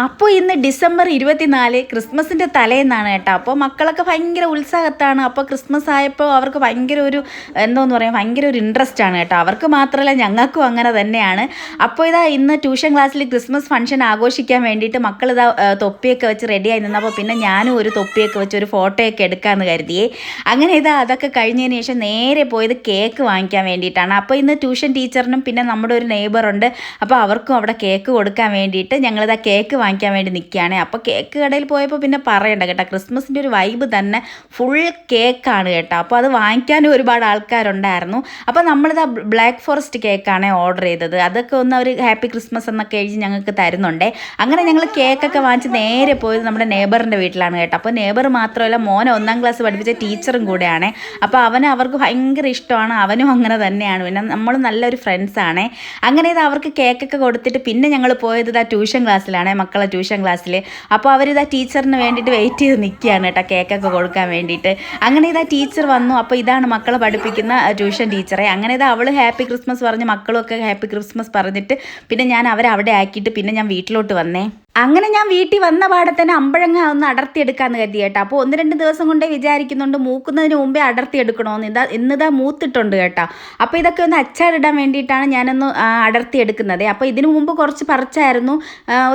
അപ്പോൾ ഇന്ന് ഡിസംബർ 24 ക്രിസ്മസിൻ്റെ തലേന്നാണ് കേട്ടോ. അപ്പോൾ മക്കളൊക്കെ ഭയങ്കര ഉത്സാഹത്താണ്. അപ്പോൾ ക്രിസ്മസ് ആയപ്പോൾ അവർക്ക് ഭയങ്കര ഒരു എന്തോന്ന് പറയാം, ഭയങ്കര ഒരു ഇൻട്രസ്റ്റ് ആണ് കേട്ടോ. അവർക്ക് മാത്രമല്ല ഞങ്ങൾക്കും അങ്ങനെ തന്നെയാണ്. അപ്പോൾ ഇതാ ഇന്ന് ട്യൂഷൻ ക്ലാസ്സിൽ ക്രിസ്മസ് ഫംഗ്ഷൻ ആഘോഷിക്കാൻ വേണ്ടിയിട്ട് മക്കൾ ഇതാ തൊപ്പിയൊക്കെ വെച്ച് റെഡിയായി നിന്നപ്പോൾ പിന്നെ ഞാനും ഒരു തൊപ്പിയൊക്കെ വെച്ച് ഒരു ഫോട്ടോയൊക്കെ എടുക്കാമെന്ന് കരുതിയേ. അങ്ങനെ ഇതാ അതൊക്കെ കഴിഞ്ഞതിന് ശേഷം നേരെ പോയത് കേക്ക് വാങ്ങിക്കാൻ വേണ്ടിയിട്ടാണ്. അപ്പോൾ ഇന്ന് ട്യൂഷൻ ടീച്ചറിനും പിന്നെ നമ്മുടെ ഒരു നെയ്ബറുണ്ട്, അപ്പോൾ അവർക്കും അവിടെ കേക്ക് കൊടുക്കാൻ വേണ്ടിയിട്ട് ഞങ്ങളിതാ കേക്ക് വാങ്ങിക്കാൻ വേണ്ടി നിൽക്കുകയാണ്. അപ്പോൾ കേക്ക് കടയിൽ പോയപ്പോൾ പിന്നെ പറയണ്ട കേട്ടോ, ക്രിസ്മസിൻ്റെ ഒരു വൈബ് തന്നെ ഫുൾ കേക്കാണ് കേട്ടോ. അപ്പോൾ അത് വാങ്ങിക്കാനും ഒരുപാട് ആൾക്കാരുണ്ടായിരുന്നു. അപ്പോൾ നമ്മളിതാ ബ്ലാക്ക് ഫോറസ്റ്റ് കേക്കാണ് ഓർഡർ ചെയ്തത്. അതൊക്കെ ഒന്ന് അവർ ഹാപ്പി ക്രിസ്മസ് എന്നൊക്കെ എഴുതി ഞങ്ങൾക്ക് തരുന്നുണ്ടേ. അങ്ങനെ ഞങ്ങൾ കേക്കൊക്കെ വാങ്ങിച്ച് നേരെ പോയത് നമ്മുടെ നെയ്ബറിൻ്റെ വീട്ടിലാണ് കേട്ടോ. അപ്പോൾ നെയ്ബർ മാത്രമല്ല, മോനെ 1ാം ക്ലാസ് പഠിപ്പിച്ച ടീച്ചറും കൂടെയാണ്. അപ്പോൾ അവർക്ക് ഭയങ്കര ഇഷ്ടമാണ്, അവനും അങ്ങനെ തന്നെയാണ്. പിന്നെ നമ്മൾ നല്ലൊരു ഫ്രണ്ട്സാണ്. അങ്ങനെ ഇത് അവർക്ക് കേക്കൊക്കെ കൊടുത്തിട്ട് പിന്നെ ഞങ്ങൾ പോയത് ഇതാ ട്യൂഷൻ ക്ലാസ്സിലാണ്, മക്കളെ ട്യൂഷൻ ക്ലാസ്സിൽ. അപ്പോൾ അവരിതാ ടീച്ചറിന് വേണ്ടിയിട്ട് വെയിറ്റ് ചെയ്ത് നിൽക്കുകയാണ് കേട്ടോ, കേക്കൊക്കെ കൊടുക്കാൻ വേണ്ടിയിട്ട്. അങ്ങനെ ഇതാ ടീച്ചർ വന്നു. അപ്പോൾ ഇതാണ് മക്കളെ പഠിപ്പിക്കുന്ന ട്യൂഷൻ ടീച്ചറെ. അങ്ങനെ ഇതാ അവൾ ഹാപ്പി ക്രിസ്മസ് പറഞ്ഞ് മക്കളൊക്കെ ഹാപ്പി ക്രിസ്മസ് പറഞ്ഞിട്ട് പിന്നെ ഞാൻ അവരെ അവിടെ ആക്കിയിട്ട് പിന്നെ ഞാൻ വീട്ടിലോട്ട് വന്നേ. അങ്ങനെ ഞാൻ വീട്ടിൽ വന്ന പാടെ തന്നെ അമ്പഴങ്ങ ഒന്ന് അടർത്തിയെടുക്കാമെന്ന് കരുതി കേട്ടോ. അപ്പോൾ 1-2 ദിവസം കൊണ്ടേ വിചാരിക്കുന്നുണ്ട് മൂക്കുന്നതിന് മുമ്പേ അടർത്തിയെടുക്കണമെന്ന്. ഇന്നിതാ മൂത്തിട്ടുണ്ട് കേട്ടോ. അപ്പോൾ ഇതൊക്കെ ഒന്ന് അച്ചാറിടാൻ വേണ്ടിയിട്ടാണ് ഞാനൊന്ന് അടർത്തിയെടുക്കുന്നത്. അപ്പോൾ ഇതിനു മുമ്പ് കുറച്ച് പറിച്ചായിരുന്നു,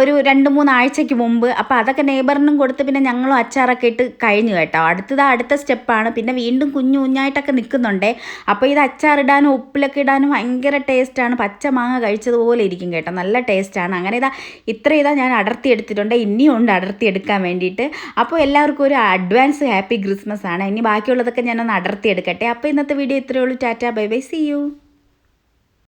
ഒരു 2-3 ആഴ്ചയ്ക്ക് മുമ്പ്. അപ്പോൾ അതൊക്കെ നെയ്ബറിനും കൊടുത്ത് പിന്നെ ഞങ്ങളും അച്ചാറൊക്കെ ഇട്ട് കഴിഞ്ഞു കേട്ടോ. അടുത്ത സ്റ്റെപ്പാണ്. പിന്നെ വീണ്ടും കുഞ്ഞു കുഞ്ഞായിട്ടൊക്കെ നിൽക്കുന്നുണ്ടേ. അപ്പോൾ ഇത് അച്ചാറിടാനും ഉപ്പിലൊക്കെ ഇടാനും ഭയങ്കര ടേസ്റ്റാണ്. പച്ച മാങ്ങ കഴിച്ചതുപോലെ ഇരിക്കും കേട്ടോ, നല്ല ടേസ്റ്റാണ്. അങ്ങനെ ഇതാ ഞാൻ അടർത്തിയെടുത്തിട്ടുണ്ട്. ഇനിയും ഉണ്ട് അടർത്തിയെടുക്കാൻ വേണ്ടിയിട്ട്. അപ്പോൾ എല്ലാവർക്കും ഒരു അഡ്വാൻസ് ഹാപ്പി ക്രിസ്മസ് ആണ്. ഇനി ബാക്കിയുള്ളതൊക്കെ ഞാനൊന്ന് അടർത്തിയെടുക്കട്ടെ. അപ്പോൾ ഇന്നത്തെ വീഡിയോ ഇത്രയേ ഉള്ളൂ. Tata, bye bye, see U.